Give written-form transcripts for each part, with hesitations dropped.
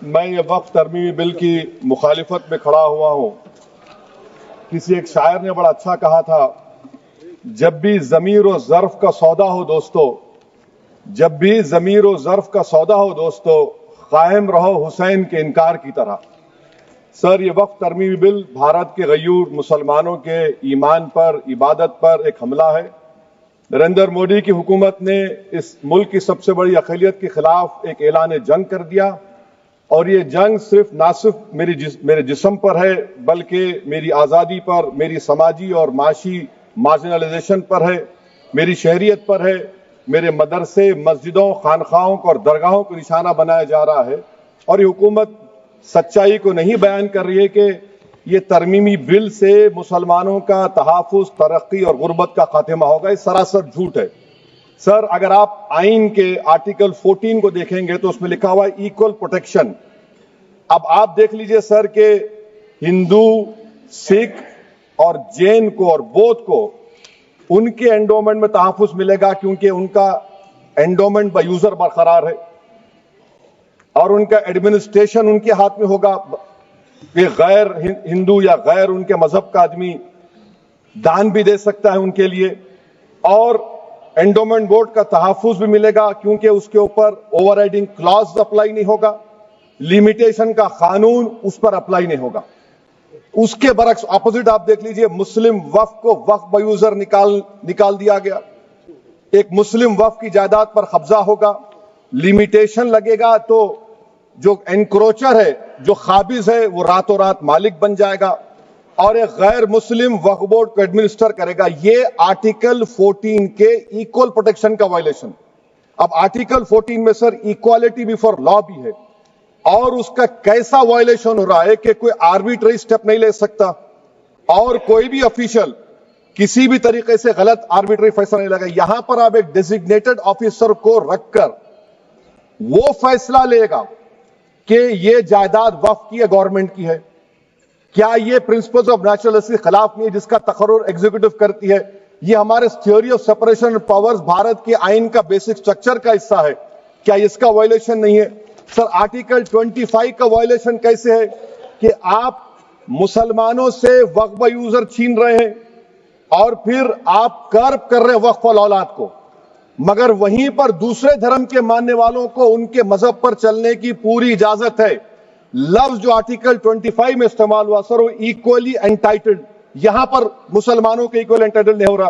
میں یہ وقف ترمیمی بل کی مخالفت میں کھڑا ہوا ہوں. کسی ایک شاعر نے بڑا اچھا کہا تھا، جب بھی ضمیر و ظرف کا سودا ہو دوستو، جب بھی ضمیر و ظرف کا سودا ہو دوستو، قائم رہو حسین کے انکار کی طرح. سر، یہ وقف ترمیمی بل بھارت کے غیور مسلمانوں کے ایمان پر، عبادت پر ایک حملہ ہے. نریندر مودی کی حکومت نے اس ملک کی سب سے بڑی اقلیت کے خلاف ایک اعلان جنگ کر دیا، اور یہ جنگ نہ صرف میرے جسم پر ہے بلکہ میری آزادی پر، میری سماجی اور معاشی مارجنلائزیشن پر ہے، میری شہریت پر ہے، میرے مدرسے، مسجدوں، خانقاہوں اور درگاہوں کو نشانہ بنایا جا رہا ہے. اور یہ حکومت سچائی کو نہیں بیان کر رہی ہے کہ یہ ترمیمی بل سے مسلمانوں کا تحفظ، ترقی اور غربت کا خاتمہ ہوگا. یہ سراسر جھوٹ ہے. سر، اگر آپ آئین کے آرٹیکل 14 کو دیکھیں گے تو اس میں لکھا ہوا ہے ایکول پروٹیکشن. اب آپ دیکھ لیجئے سر کہ ہندو، سکھ اور جین کو اور بودھ کو ان کے انڈومنٹ میں تحفظ ملے گا، کیونکہ ان کا انڈومنٹ بائی یوزر برقرار ہے اور ان کا ایڈمنسٹریشن ان کے ہاتھ میں ہوگا. کہ غیر ہندو یا غیر ان کے مذہب کا آدمی دان بھی دے سکتا ہے ان کے لیے، اور انڈومنٹ بورڈ کا تحفظ بھی ملے گا کیونکہ اس کے اوپر اوور رائڈنگ کلاز اپلائی نہیں ہوگا، لیمیٹیشن کا قانون اس پر اپلائی نہیں ہوگا. اس کے برعکس اپوزٹ آپ دیکھ لیجئے، مسلم وقف کو وقف بائی یوزر نکال دیا گیا. ایک مسلم وقف کی جائیداد پر قبضہ ہوگا، لیمیٹیشن لگے گا تو جو انکروچر ہے، جو قابض ہے، وہ راتوں رات مالک بن جائے گا اور ایک غیر مسلم وقف بورڈ کو ایڈمنسٹر کرے گا. یہ آرٹیکل 14 کے ایکول پروٹیکشن کا وائلیشن. اب آرٹیکل 14 میں سر ایکوالٹی بیفور لا بھی ہے، اور اس کا کیسا وائلیشن ہو رہا ہے کہ کوئی آربیٹری سٹیپ نہیں لے سکتا اور کوئی بھی افیشل کسی بھی طریقے سے غلط آربیٹری فیصلہ نہیں لگا. یہاں پر آپ ایک ڈیزگنیٹڈ آفیسر کو رکھ کر وہ فیصلہ لے گا کہ یہ جائیداد وقف کی ہے، گورنمنٹ کی ہے. کیا یہ پرنسپلز آف نیچرل کے خلاف نہیں ہے جس کا تقرر ایگزیکٹو کرتی ہے؟ یہ ہمارے theory of separation of powers Bharat کے آئین کا بیسک سٹرکچر کا حصہ ہے. کیا اس کا وائلیشن نہیں ہے؟ سر، آرٹیکل 25 کا وائلیشن کیسے ہے کہ آپ مسلمانوں سے وقف بائی یوزر چھین رہے ہیں اور پھر آپ کرب کر رہے ہیں وقف الاولاد کو، مگر وہیں پر دوسرے دھرم کے ماننے والوں کو ان کے مذہب پر چلنے کی پوری اجازت ہے. لفظ جو آرٹیکل 25 میں استعمال ہوا سر، وہ ایکولی انٹائٹلڈ، یہاں پر مسلمانوں کے ایکولی انٹائٹلڈ نہیں ہو رہا.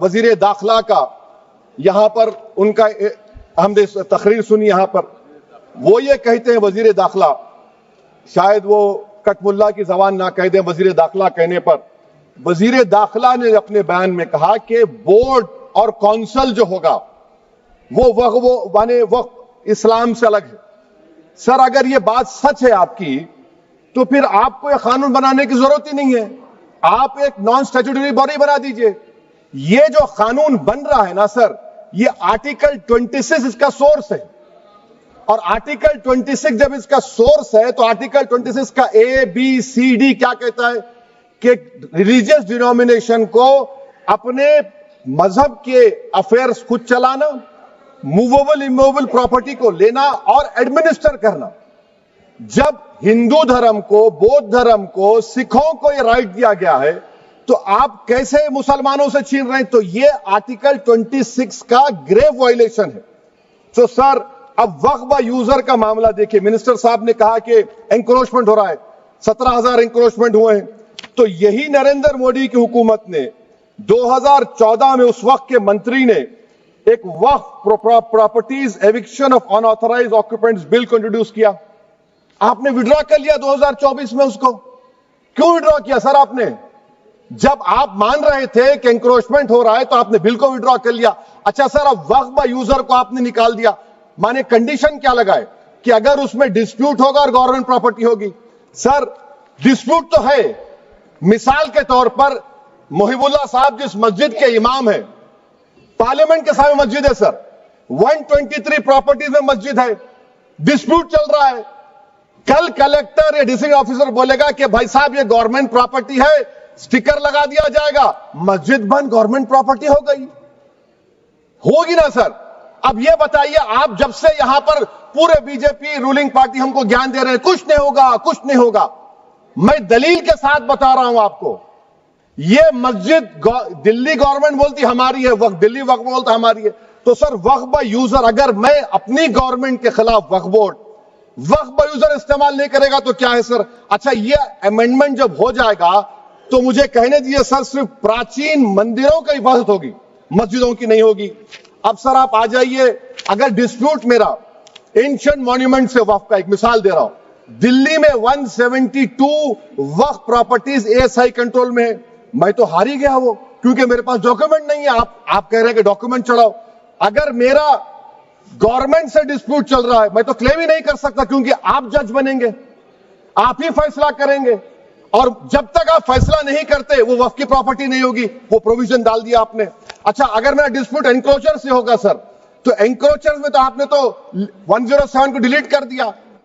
وزیر داخلہ کا، یہاں پر ان کا ہم نے تقریر سنی، یہاں پر وہ یہ کہتے ہیں وزیر داخلہ، شاید وہ کٹ ملا کی زبان نہ کہہ دیں وزیر داخلہ کہنے پر، وزیر داخلہ نے اپنے بیان میں کہا کہ بورڈ اور کونسل جو ہوگا وہ وقف اسلام سے الگ ہے. سر، اگر یہ بات سچ ہے آپ کی تو پھر آپ کو یہ قانون بنانے کی ضرورت ہی نہیں ہے. آپ ایک نان اسٹیچوٹری باڈی بنا دیجئے. یہ جو قانون بن رہا ہے نا سر، یہ آرٹیکل 26 اس کا سورس ہے، اور آرٹیکل 26 جب اس کا سورس ہے تو آرٹیکل 26 کا ABCD کیا کہتا ہے کہ ریلیجیس ڈینومینیشن کو اپنے مذہب کے افیئرز خود چلانا، موویبل اموویبل پراپرٹی کو لینا اور ایڈمنسٹر کرنا. جب ہندو دھرم کو، بودھ دھرم کو، سکھوں کو یہ رائٹ دیا گیا ہے تو آپ کیسے مسلمانوں سے چھین رہے ہیں؟ تو یہ آرٹیکل 26 کا گریو وائلیشن ہے. تو سر، اب وقف بائی یوزر کا معاملہ دیکھیں، منسٹر صاحب نے کہا کہ انکروچمنٹ ہو رہا ہے، 17,000 انکروچمنٹ ہوئے ہیں. تو یہی نریندر مودی کی حکومت نے 2014 میں اس وقت کے منتری نے ایک Waqf properties eviction of unauthorized occupants bill کو انٹروڈیوس کیا. آپ نے وڈرا کر لیا 2024 میں. اس کو کیوں وڈرا کیا سر آپ نے؟ جب آپ مان رہے تھے کہ انکروچمنٹ ہو رہا ہے تو آپ نے بل کو وڈرا کر لیا. اچھا سر، اب وقف بائی یوزر کو آپ نے نکال دیا. مانے کنڈیشن کیا لگائے کہ اگر اس میں ڈسپیوٹ ہوگا اور گورنمنٹ پراپرٹی ہوگی. سر، ڈسپیوٹ تو ہے. مثال کے طور پر محب اللہ صاحب جس مسجد کے امام ہیں، پارلیمنٹ کے سامنے مسجد ہے سر، 123 پراپرٹیز میں مسجد ہے، ڈسپیوٹ چل رہا ہے. کل کلیکٹر یا ڈسٹرکٹ آفیسر بولے گا کہ بھائی صاحب یہ گورنمنٹ پراپرٹی ہے، سٹیکر لگا دیا جائے گا، مسجد بند، گورنمنٹ پراپرٹی ہو گئی. ہوگی نا سر؟ اب یہ بتائیے، آپ جب سے یہاں پر پورے بی جے پی رولنگ پارٹی ہم کو گیان دے رہے ہیں کچھ نہیں ہوگا کچھ نہیں ہوگا. میں دلیل کے ساتھ بتا رہا ہوں آپ کو. یہ مسجد دلی گورنمنٹ بولتی ہماری ہے, وقف دلی وقف بولتا ہماری ہے. تو سر وقف بائی یوزر, اگر میں اپنی گورنمنٹ کے خلاف وقف بورڈ وقف بائی یوزر استعمال نہیں کرے گا تو کیا ہے سر؟ اچھا یہ امینڈمنٹ جب ہو جائے گا تو مجھے کہنے دیجیے سر, صرف پراچین مندروں کا حفاظت ہوگی, مسجدوں کی نہیں ہوگی. اب سر آپ آ جائیے, اگر ڈسپیوٹ میرا اینشنٹ مانیومنٹ سے وقف کا, ایک مثال دے رہا ہوں, دلی میں 172 وقف پراپرٹیز ASI کنٹرول میں ہے. میں تو ہار ہی گیا وہ, کیونکہ میرے پاس ڈاکومنٹ نہیں ہے. آپ کہہ رہے ہیں کہ ڈاکومنٹ چڑھاؤ. اگر میرا گورنمنٹ سے ڈسپیوٹ چل رہا ہے میں تو کلیم ہی نہیں کر سکتا, کیونکہ آپ جج بنیں گے, آپ ہی فیصلہ کریں گے, اور جب تک آپ فیصلہ نہیں کرتے وہ وقف کی پراپرٹی نہیں ہوگی. وہ پروویژن ڈال دیا آپ نے. اچھا اگر میرا ڈسپیوٹ انکروچر سے ہوگا سر, تو انکروچر میں تو آپ نے تو 107 کو ڈیلیٹ کر دیا.